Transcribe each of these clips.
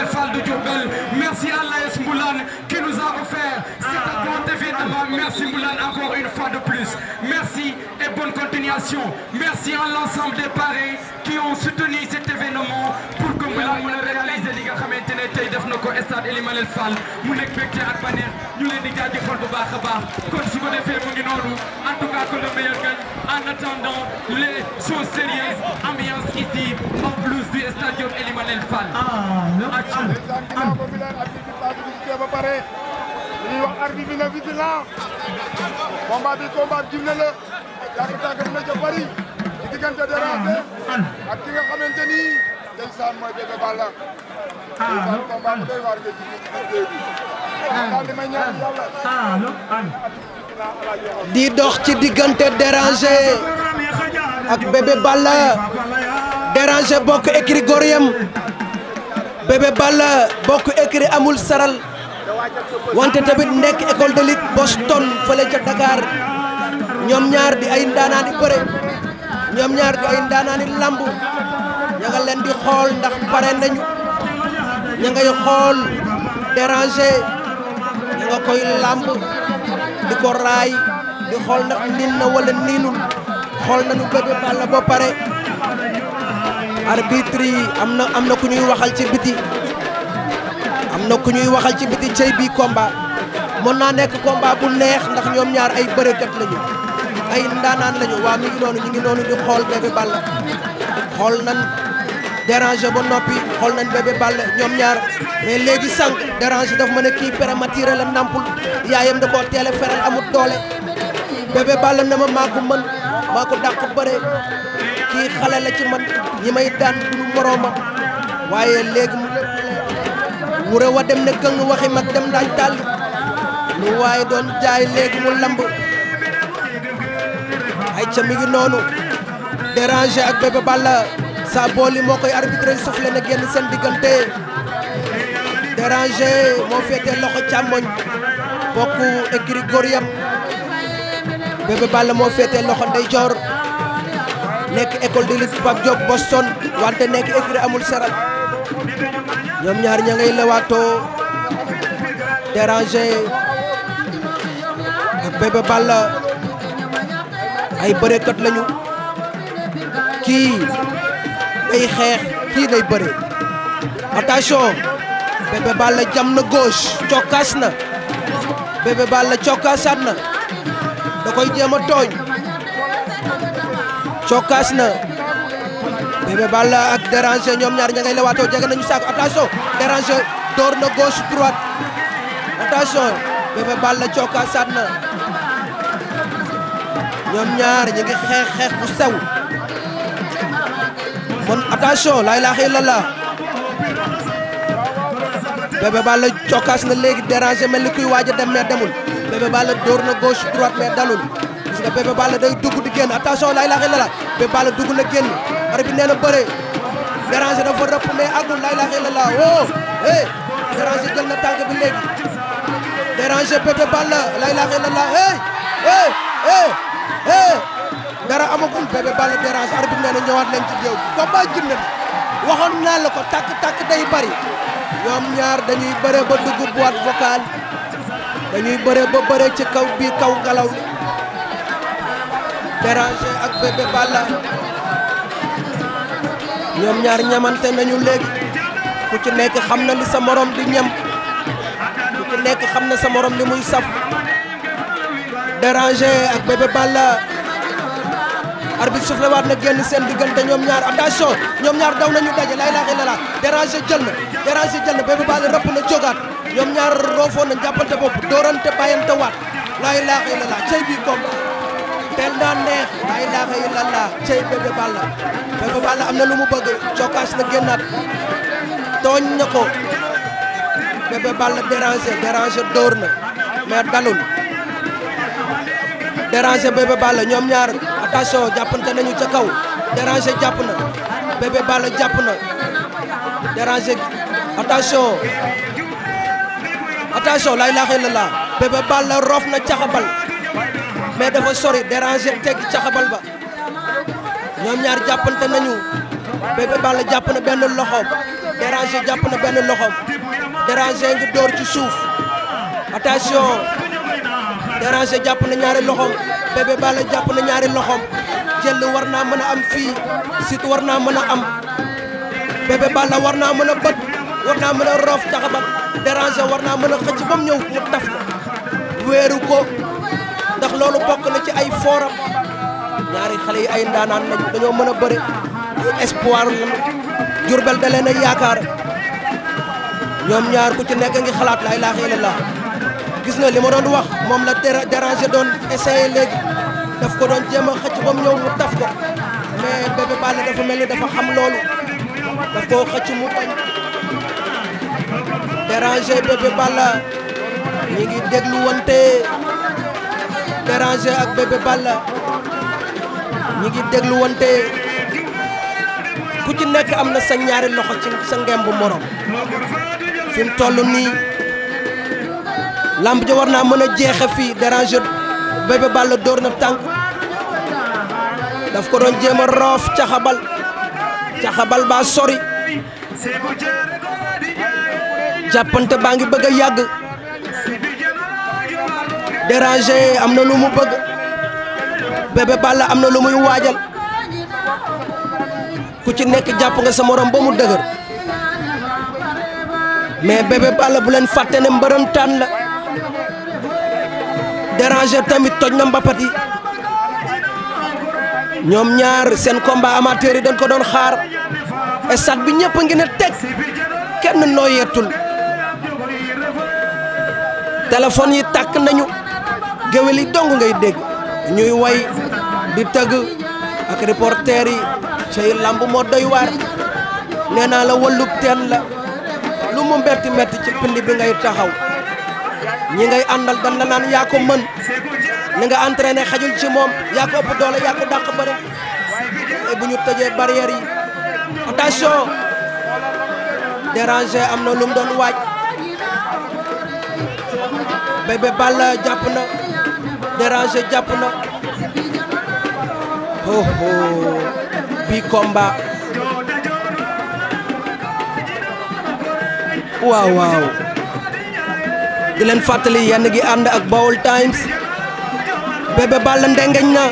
Emmanuel Fall de Diourbel. Merci à l'AS Moulane qui nous a offert cet grand événement. Merci Moulane encore une fois de plus. Merci et bonne continuation. Merci à l'ensemble des parrains qui ont soutenu cet événement pour que Moulane mën a réaliser li nga xamante ne tey def na ko stade Emmanuel Fall mu nekk mbégte ak bànneex ñu leen di jaajëfal bu baax a baax kon su ko defee mu ngi noonu en tout cas que le meilleur gagne en attendant les choses sérieuses ambiance ici en plus du stade Emmanuel Fall. li wax arbitre bi na vigilant combat bi jinne la yàgg na ca bari ci diggante Déranger ak ki nga xamante ni ndeysaan mooy Bébé Balla ndeysaan combat bu doy waar nga ci liggéey bi daal di may ñaan yàlla di dox ci diggante Déranger ak Bébé Balla. Déranger bokk écrit Goriyam Bébé Balla bokk écrit amul saral wante tamit nekk école de lutte Boston fële ca Dakar ñoom ñaar di ay ndaanaani bëre ñoom ñaar di ay ndaanaani lamb ña nga leen di xool ndax pare nañu ña ngay xool Déranger ña nga koy lamb di ko raay di xool ndax nin na wala niinul xool nañu Bébé Balla ba pare arbitre yi am na ku ñuy waxal ci biti am na ku ñuy waxal ci biti cey bii combat mën naa nekk combat bu neex ndax ñoom ñaar ay bërëkat lañu ay ndaanaan lañu waa mi ngi noonu ñu ngi noonu di xool Bébé Balla xool nañ Déranger ba noppi xool nañ Bébé Balla ñoom ñaar mais léegi sànq Déranger daf ma ne kii prématuré la nampul yaayam da koo teel a feral amul doole Bébé Balla na ma maa ko mën maa ko dàq bëre kii xale la ci man ñi may daan du moroomam waaye léegi wure wa dem na gëng waxi mag dem daaj tàlli lu waaye doon jaay léegi mu lamb ay ca mi ngi noonu Déranger ak Bébé Balla sa booli moo koy arbitré soufflé na génn seen diggante Déranger moo féetee loxo càmmoñ bokku écrit Goriyam Bébé Balla moo féetee loxo ndeyjoor nekk école de lutte Pape Diop Boston wante nekk écrit amul saral ñoom ñaar ña ngay lewaatoo Déranger ak Bébé Balla ay bërekat lañu kii day xeex kii day bëre attention Bébé Balla jam na gauche cokkaas na Bébé Balla cokkaasaat na da koy jéem a tooñ cokkaas na Bébé Balla ak Déranger ñoom ñaar ña ngay lewaatoo jege nañu saako attention Déranger door na gauche droite attention Bébé Balla cokkaasaat na ñoom ñaar ñu ngi xeex bu sew mon attention la ilaha illallah Bébé Balla cokkaas na léegi Déranger mel ni kuy waaj a dem mais demul Bébé Balla door na gauche droite mais dalul gis nga Bébé Balla day dugg di génn attention la ilaha illallah Bébé Balla dugg na génn arbitre bi nee na bëre Déranger dafa rëpp mais agul la ilaha illallah oh hey Déranger jël na tànk bi léegi Déranger Bébé Balla la ilaha illallah hey hey hey hey dara amagul Bébé Balla Déranger arbitre nee na ñëwaat leen ci géew bi combat jinne waxoon naa la ko takk day bari ñoom ñaar dañuy bëre ba dugg boîte vocale dañuy bëre ba bëre ci kaw biir kaw ngelaw li Déranger ak Bébé Balla ñoom ñaar ñamante nañu léegi ku ci nekk xam na li sa morom di ñam ku ci nekk xam na sa morom li muy saf Déranger ak Bébé Balla arbitre soufflé waat na génn seen diggante ñoom ñaar attention ñoom ñaar daw nañu daje la ilaha illallah Déranger jël na Bébé Balla rëpp na jógaat ñoom ñaar roofoon na jàppante bopp doorante bàyyante waat la ilaha illallah cey bi combat teel naa neex la ilaha illallah cey Bébé Balla am na lu mu bëgg cokkaas na génnaat tooñ na ko Bébé Balla Déranger dóor na mais dalul Déranger Bébé Balla ñoom ñaar attention jàppante nañu ca kaw Déranger jàpp na Bébé Balla jàpp na Déranger attention la ilaha illallah Bébé Balla roof na caxabal mais dafa sori Déranger tegg caxabal ba ñoom ñaar jàppante nañu Bébé Balla jàpp na benn loxoom Déranger jàpp na benn loxom Déranger ngi door ci suuf attention Déranger jàpp na ñaari loxom Bébé Balla jàpp na ñaari loxom jël war naa mën a am fii Siteu war naa mën a am Bébé Balla war naa mën a bët war naa mën a roof caxabal Déranger war naa mën a xëcc ba mu ñëw mu taf ko wéeru ko ndax loolu bokk na ci ay fooram ñaari xale yi ay ndaanaan lañ dañoo mën a bëre espoir la Diourbel da leen a yaakaar ñoom ñaar ku ci nekk ngi xalaat la ilaha illallah gis nga li ma doon wax moom la Déranger doon essayé léegi daf ko doon jéem a xëcc ba mu ñëw mu taf ko mais Bébé Balla dafa mel ni dafa xam loolu daf koo xëcc mu bañ Déranger Bébé Balla ñi ngi déglu wante Déranger ak Bébé Balla ñi ngi déglu wante ku ci nekk am na sa ñaari loxo ci sa ngemb morom fi mu toll nii lamb ja war naa mën a jeexe fii Déranger Bébé Balla door na tànk daf ko doon jéem a roof caxabal baa sori jàppante baa ngi bëgg a yàgg Déranger am na lu mu bëgg Bébé Balla am na lu muy waajal ku ci nekk jàpp nga sa morom ba mu dëgër mais Bébé Balla bu leen fàtte ne mbërëntaan la Déranger tamit toj na mbapat yi ñoom ñaar seen combat amateur yi dañ ko doon xaar stade bi ñëpp ngi ne teg kenn nooyeetul téléphone yi tàkk nañu géwél yi dong ngay dégg ñuy way di tëgg ak reporter yi cay lamb moo doy waar nee naa la wallub teen la lu mu metti metti ci pind bi ngay taxaw ñi ngay àndal dan la naan yaa ko mën ni nga entraîné xajul ci moom yaa ko ëpp doole yaa ko dàq bëri bu ñu tëjee barrière yi attention Déranger am na lu mu doon waaj Bébé Balla jàpp na Déranger jàpp na bi combat waaw di leen fàttali yenn gi ànd ak Baol Times Bébé Balla ndengeñ na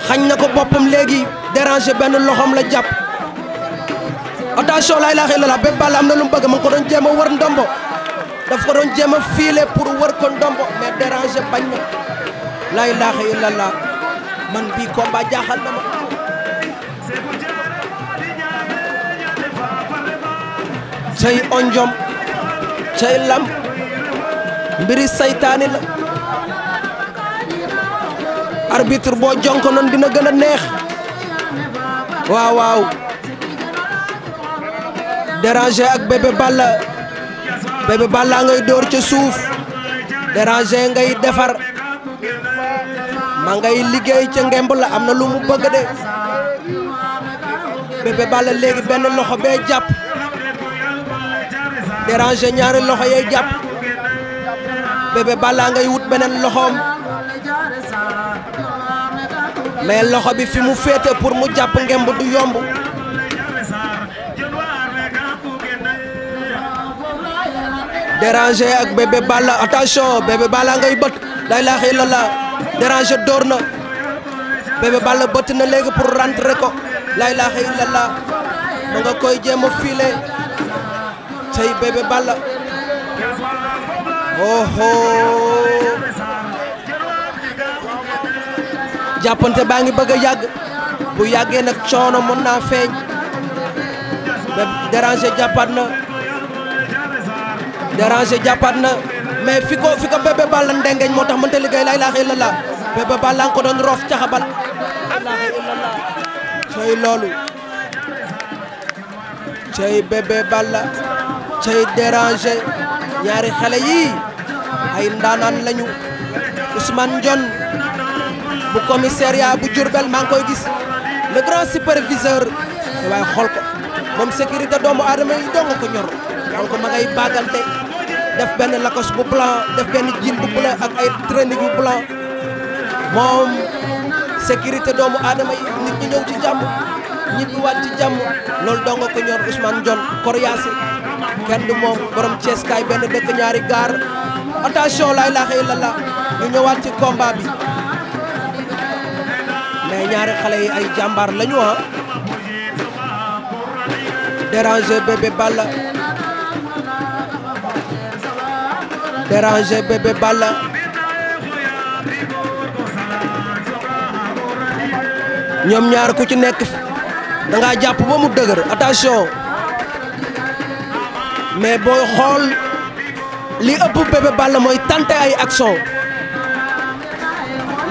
xañ na ko boppam léegi Déranger benn loxoom la jàpp attention laa ilaaha illallaah Bébé Balla am na lu mu bëgg ma ngi ko doon jéem a wër ndombo daf ko doon jéem a fiile pour wër ko ndombo mais Déranger bañ na laa ilaaha illallaah man bii combat jaaxal na ma cay onjom cay lam mbiri saytaani la arbitre boo jonko noon dina gën a neex waaw Déranger ak Bébé Balla ngay door ca suuf Déranger ngay defar ma ngay liggéey ca ngemb la am na lu mu bëgg de Bébé Balla léegi benn loxo bee jàpp Déranger ñaari loxo yee jàpp Bébé Balla ngay wut beneen loxoom mais loxo bi fi mu féete pour mu jàpp ngemb du yomb Déranger ak Bébé Balla attention Bébé Balla ngay bët la ilaha illallah Déranger door na Bébé Balla bëtt na léegi pour rentrer ko la ilaha illallah ma nga koy jéem a filer tey Bébé Balla jàppante baa ngi bëgg a yàgg bu yàggee nag coono mën naa feeñ Déranger jàppaat na Déranger jàppaat na mais fi ko Bébé Balla ndengeñ moo tax mënta liggéey la ilaha illallah Bébé Balla nga ko doon roof caxabal la ilaha illallah cey loolu cey Bébé Balla cey Déranger ñaari xale yii ay ndaanaan lañu Ousmane Ndione bu commissariat bu Diourbel maa ngi koy gis le grand superviseur waaye xool ko moom sécurité doomu aadama yi dong ko ñor donc ma ngay bagante def benn lacoste bu blanc def benn jean bu blanc ak ay training bu blanc moom sécurité doomu aadama yi nit ñi ñëw ci jàmm ñibbiwaat ci jàmm loolu dong ko ñor Ousmane Dione Koriace kenn du moom borom Thiès kaay benn dëkk ñaari gaar attention la ilaha illallah ñu ñëwaat ci combat bi mais ñaari xale yi ay jàmbaar lañu Déranger Bébé Balla Déranger Bébé Balla ñoom ñaar ku ci nekk da nga jàpp ba mu dëgër attention mais booy xool li ëpp Bébé Balla mooy tenter ay action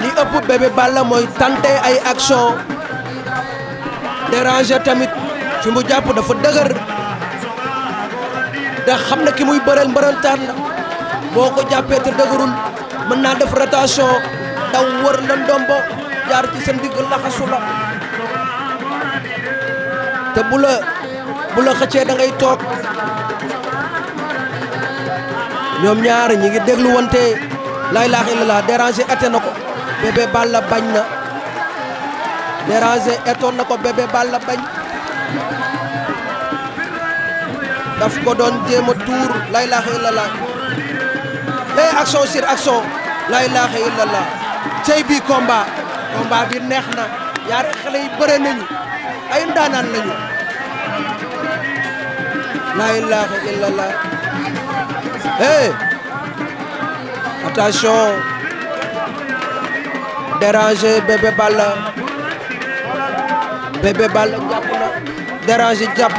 li ëpp Bébé Balla mooy tenter ay action Déranger tamit fi mu jàpp dafa dëgër da xam na ki muy bëreel mbërëntaan la boo ko jàppee te dëgërul mën naa def rotation daw wër la ndombo jaar ci sa ndigg laxasu la te bu la xëccee da ngay toog ñoom ñaar ñi ngi déglu wante la ilaha illallah Déranger ete na ko Bébé Balla bañ na Déranger etoon na ko Bébé Balla bañ daf ko doon jéem a tuur la ilaha illallah action sur action la ilaha illallah cey bi combat bi neex na ñaari xale yi bëre nañu ay ndaanaan lañu la ilaha illallah attention Déranger Bébé Balla jàpp na Déranger jàpp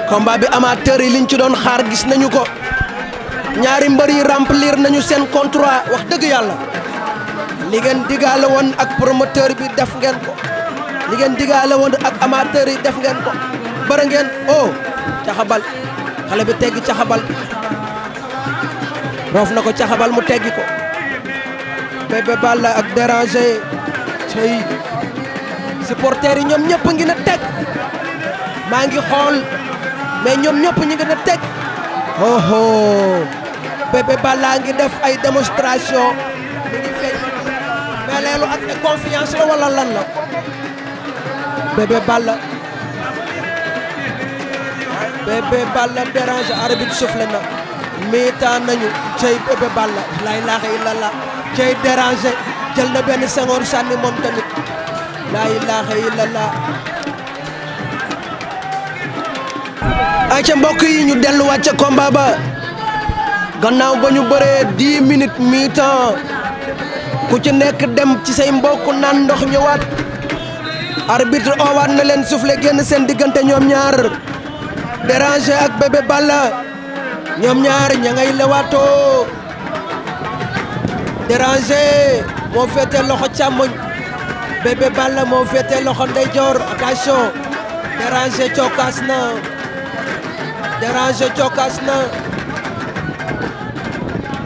combat bi amateur yi liñ ci doon xaar gis nañu ko ñaari mbër yi remplir nañu seen contrat wax dëgg yàlla li ngeen digaale woon ak promoteur bi def ngeen ko li ngeen digaale woon ak amateur yi def ngeen ko bëre ngeen caxabal xale bi teggi caxabal roof na ko caxabal mu teggi ko Bébé Balla ak Déranger cey supporters yi ñoom ñëpp ngi na teg maa ngi xool mais ñoom ñëpp ñu ngi na teg Bébé Balla ngi def ay démonstration mi ngi feeñ mais leelu ak confiance la wala lan la Bébé Balla Déranger arbitre soufflé na mi-temps nañu cey Bébé Balla la ilaha illallah cey Déranger jël na benn sengoor sànni moom tamit la ilaha illallah ay ca mbokk yi ñu delluwaat ca combat ba gannaaw ba ñu bëree 10 minutes mi-temps ku ci nekk dem ci say mbokk naan ndox ñëwaat arbitre oowaat na leen soufflé génn seen diggante ñoom ñaar Déranger ak Bébé Balla ñoom ñaar ña ngay lewaatoo Déranger moo féete loxo càmmoñ Bébé Balla moo féete loxo ndeyjoor attention Déranger cokkaas na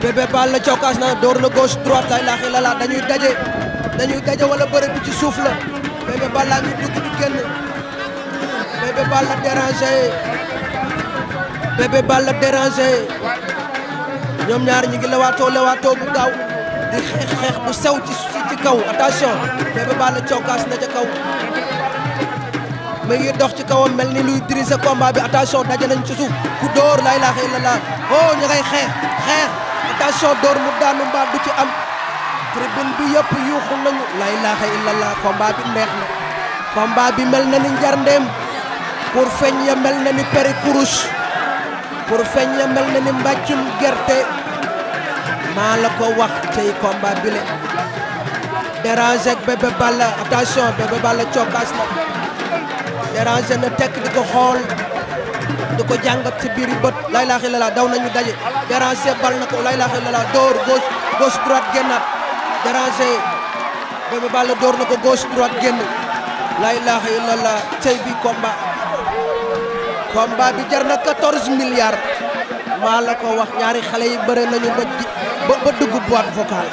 Bébé Balla cokkaas na door na gauche droite la ilaha illallah dañuy daje wala bëre bi ci suuf la Bébé Balla ngi dugg di génn Bébé Balla Déranger ñoom ñaar ñi ngi lewaatoo bu gaaw di xeex bu sew ci kaw attention Bébé Balla cokkaas na ca kaw mi ngi dox ci kawam mel ni luy diriger combat bi attention daje nañ ci suuf ku dóor la ilaha illallah ñu ngay xeex attention dóor mu daanu mbaa du ci am tribune bi yëpp yuuxu nañu la ilaha illallah combat bi neex na combat bi mel na ni njarndeem pour feñ ya mel na ni peri kurus pour feñ ya mel na ni mbàccum gerte maa la ko wax cey combat bi le Déranger ak Bébé Balla attention Bébé Balla cokkaas na Déranger na tekk di ko xool di ko jàngat ci biir bët la ilaha illallah daw nañu daje Déranger bal na ko la ilaha illallah door gauche droite génnaat Déranger Bébé Balla door na ko gauche droite génn la ilaha illallah cey bi combat bi jar na 14 milliards maa la ko wax ñaari xale yi bëre nañu ba dugg boîte vocale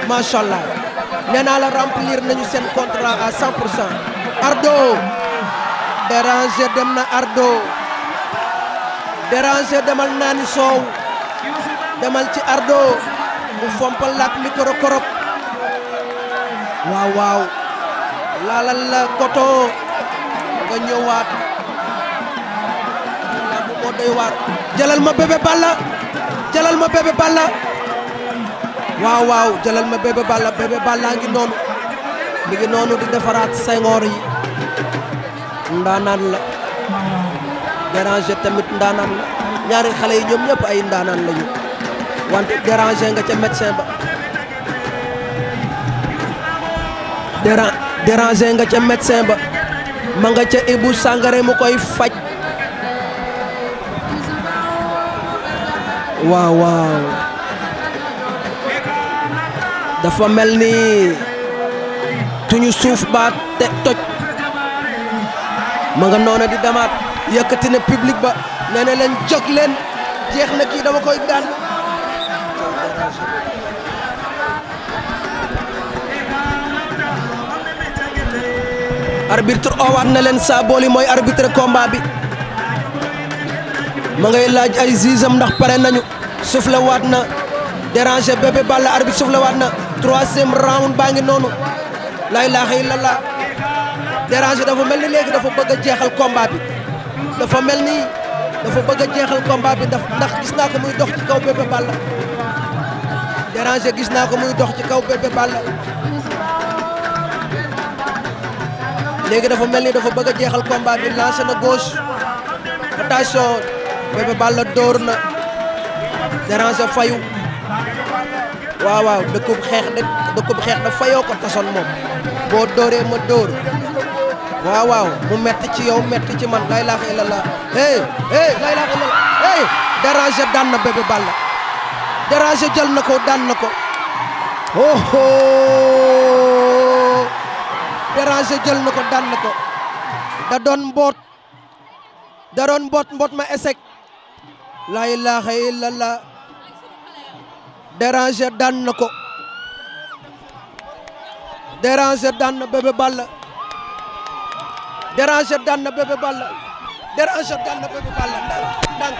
macha allah nee naa la remplir nañu seen contrat à 100%. Ardo Déranger dem na Ardo Déranger demal naani soow demal ci Ardo mu fompal laak micro korop waaw laalal la koto nga ñëwaat lamb moo doy waar jëlal ma Bébé Balla jëlal ma Bébé Balla waaw waaw jëlal ma Bébé Balla ngi noonu mi ngi noonu di defaraat sengoor yi ndaanaan la Déranger tamit ndaanaan la ñaari xale yi ñoom ñëpp ay ndaanaan lañu wante Déranger nga ca médecin ba Déranger nga ca médecin ba ma nga ca Ibou Sangaré mu koy faj waaw waaw dafa mel ni tuñu suuf ba te toj ma nga noona di demaat yëkkati na public ba nee na leen jóg leen jeex na kii dama koy daan arbitre owaat na leen Saboly mooy arbitre combat bi ma ngay laaj ay zizam ndax pare nañu soufflé waat na Déranger Bébé Balla arbitre soufflé waat na 3e round baa ngi noonu la ilaha illallah Déranger dafa mel ni léegi dafa bëgg a jeexal combat bi dafa mel ni dafa bëgg a jeexal combat bi ndax gis naa ko muy dox ci kaw Bébé Balla Déranger gis naa ko muy dox ci kaw Bébé Balla léegi dafa mel ni dafa bëgg a jeexal combat bi lancé na gauche attention Bébé Balla dóor na Déranger fayu waaw waaw dëkkub xeex da fayoo ko tasoon moom boo dóoree ma dóor waaw waaw mu metti ci yow metti ci man la ilaha illallah la ilaha illallah Déranger daan na Bébé Balla Déranger jël na ko daan na ko Déranger jël na ko daan na ko da doon mboot ma échec la ilaha illallah Déranger daan na ko Déranger daan na Bébé Balla Déranger daan na Bébé Balla Déranger daan na Bébé Balla ndànk